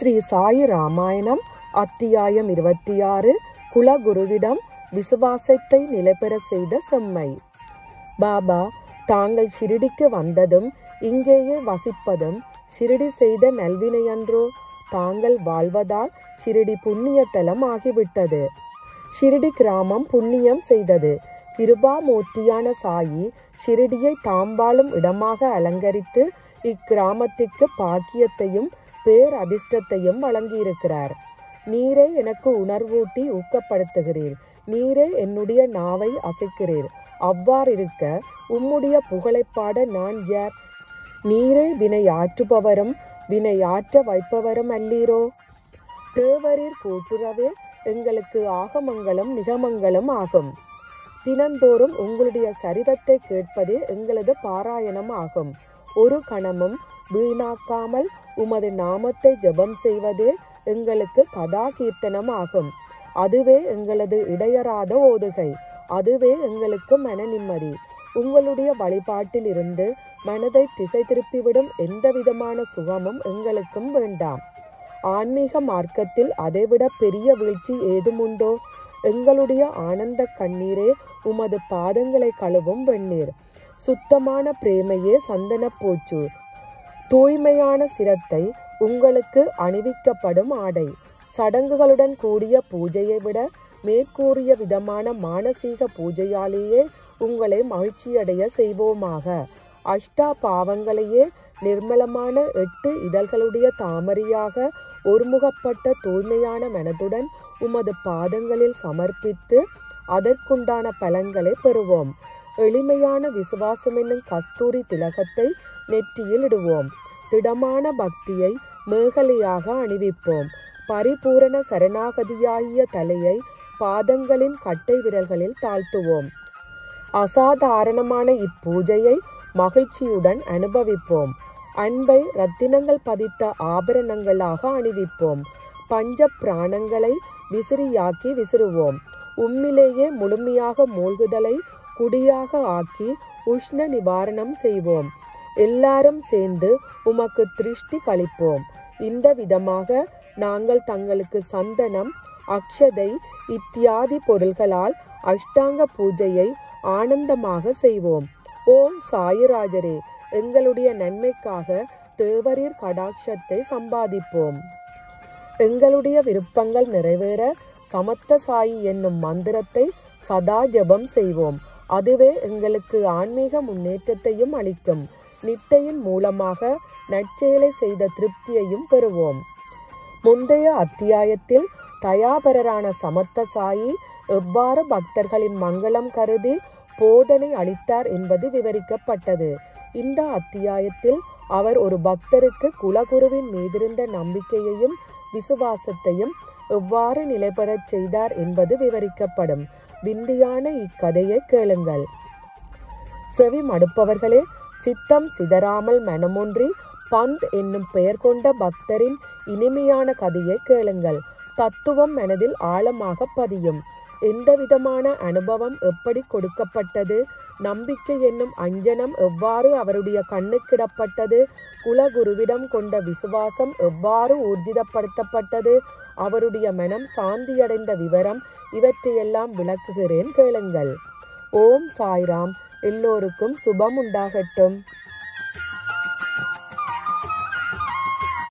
ஸ்ரீ சாயி ராமாயணம் அத்தியாயம் 26 குலகுருவிடம் விசுவாசத்தை நிலைபெற செய்த செம்மை. பாபா, தாங்கள் ஷிரடிக்கு வந்ததும் இங்கேயே வசிப்பதும் ஷிரடி செய்த நல்வினையன்றோ? தாங்கள் வாழ்வதால் ஷிரடி புண்ணிய தலம் ஆகிவிட்டது. ஷிரடி கிராமம் புண்ணியம் செய்தது. கிருபாமூர்த்தியான சாயி ஷிரடியை தாம் வாழும் இடமாக அலங்கரித்து இக்கிராமத்திற்கு பாக்கியத்தையும் பேரதிர்ஷ்டத்தையும் வழங்கியிருக்கிறார். நீரே எனக்கு உணர்வூட்டி ஊக்கப்படுத்துகிறீர். நீரே என்னுடைய நாவை அசைக்கிறீர். அவ்வாறிருக்க உம்முடைய புகழைப்பாட நான் யார்? நீரே வினையாற்றுபவரும் வினையாற்ற வைப்பவரும் அல்லீரோ? தேவரீர் கூட்டுறவே எங்களுக்கு ஆகமங்களும் நிகமங்களும் ஆகும். தினந்தோறும் உங்களுடைய சரிதத்தை கேட்பதே எங்களது பாராயணம் ஆகும். ஒரு கணமும் வீணாக்காமல் உமது நாமத்தை ஜெபம் செய்வதே எங்களுக்கு கதா கீர்த்தனம் ஆகும். அதுவே எங்களது இடையறாத ஓதுகை. அதுவே எங்களுக்கு மன நிம்மதி. உங்களுடைய வழிபாட்டில் இருந்து மனதை திசை திருப்பிவிடும் எந்த விதமான சுகமும் எங்களுக்கும் வேண்டாம். ஆன்மீக மார்க்கத்தில் அதைவிட பெரிய வீழ்ச்சி ஏதுமுண்டோ? எங்களுடைய ஆனந்த கண்ணீரே உமது பாதங்களை கழுவும் வெந்நீர். சுத்தமான பிரேமையே சந்தன பூச்சு. தூய்மையான சிரத்தை உங்களுக்கு அணிவிக்கப்படும் ஆடை. சடங்குகளுடன் கூடிய பூஜையை விட மேற்கூறிய விதமான மானசீக பூஜையாலேயே உங்களை மகிழ்ச்சியடைய செய்வோமாக. அஷ்டா பாவங்களையே நிர்மலமான 8 இதழ்களுடைய தாமரையாக ஒருமுகப்பட்ட தூய்மையான மனதுடன் உமது பாதங்களில் சமர்ப்பித்து அதற்குண்டான பலன்களை பெறுவோம். எளிமையான விசுவாசம் என்னும் கஸ்தூரி திலகத்தை நெற்றியில் இடுவோம். திடமான பக்தியை மேகலையாக அணிவிப்போம். பரிபூரண சரணாகதியாகிய தலையை பாதங்களின் கட்டை விரல்களில் தாழ்த்துவோம். அசாதாரணமான இப்பூஜையை மகிழ்ச்சியுடன் அனுபவிப்போம். அன்பை ரத்தினங்கள் பதித்த ஆபரணங்களாக அணிவிப்போம். பஞ்ச பிராணங்களை விசிறியாக்கி விசிறுவோம். உம்மிலேயே முழுமையாக மூழ்குதலை குடியாக ஆக்கி உஷ்ண நிவாரணம் செய்வோம். எல்லாரும் சேர்ந்து உமக்கு திருஷ்டி கழிப்போம். இந்த விதமாக நாங்கள் தங்களுக்கு சந்தனம், அக்ஷதை இத்தியாதி பொருள்களால் அஷ்டாங்க பூஜையை ஆனந்தமாக செய்வோம். ஓம் சாயிராஜரே, எங்களுடைய நன்மைக்காக தேவரீர் கடாட்சத்தை சம்பாதிப்போம். எங்களுடைய விருப்பங்கள் நிறைவேற சமத்த சாயி என்னும் மந்திரத்தை சதா ஜபம் செய்வோம். அதுவே எங்களுக்கு ஆன்மீக முன்னேற்றத்தையும் அளிக்கும். நித்தையின் மூலமாக நற்செயலை செய்த திருப்தியையும் பெறுவோம். முந்தைய அத்தியாயத்தில் தயாபரரான சமத்த சாயி எவ்வாறு பக்தர்களின் மங்களம் கருதி போதனை அளித்தார் என்பது விவரிக்கப்பட்டது. இந்த அத்தியாயத்தில் அவர் ஒரு பக்தருக்கு குலகுருவின் மீதிருந்த நம்பிக்கையையும் விசுவாசத்தையும் எவ்வாறு நிலைபெறச் செய்தார் என்பது விவரிக்கப்படும். விந்தியான இக்கதையை கேளுங்கள். செவி மடுப்பவர்களே, சித்தம் சிதறாமல் மனமொன்றி பந்த் என்னும் பெயர் கொண்ட பக்தரின் இனிமையான கதையை கேளுங்கள். தத்துவம் மனதில் ஆழமாக பதியும். எந்தவிதமான அனுபவம் எப்படி கொடுக்கப்பட்டது? நம்பிக்கை என்னும் அஞ்சனம் எவ்வாறு அவருடைய கண்ணுக்கிடப்பட்டது? குலகுருவிடம் கொண்ட விசுவாசம் எவ்வாறு ஊர்ஜிதப்படுத்தப்பட்டது? அவருடைய மனம் சாந்தியடைந்த விவரம் இவற்றையெல்லாம் விளக்குகிறேன், கேளுங்கள். ஓம் சாய்ராம். எல்லோருக்கும் சுபம் உண்டாகட்டும்.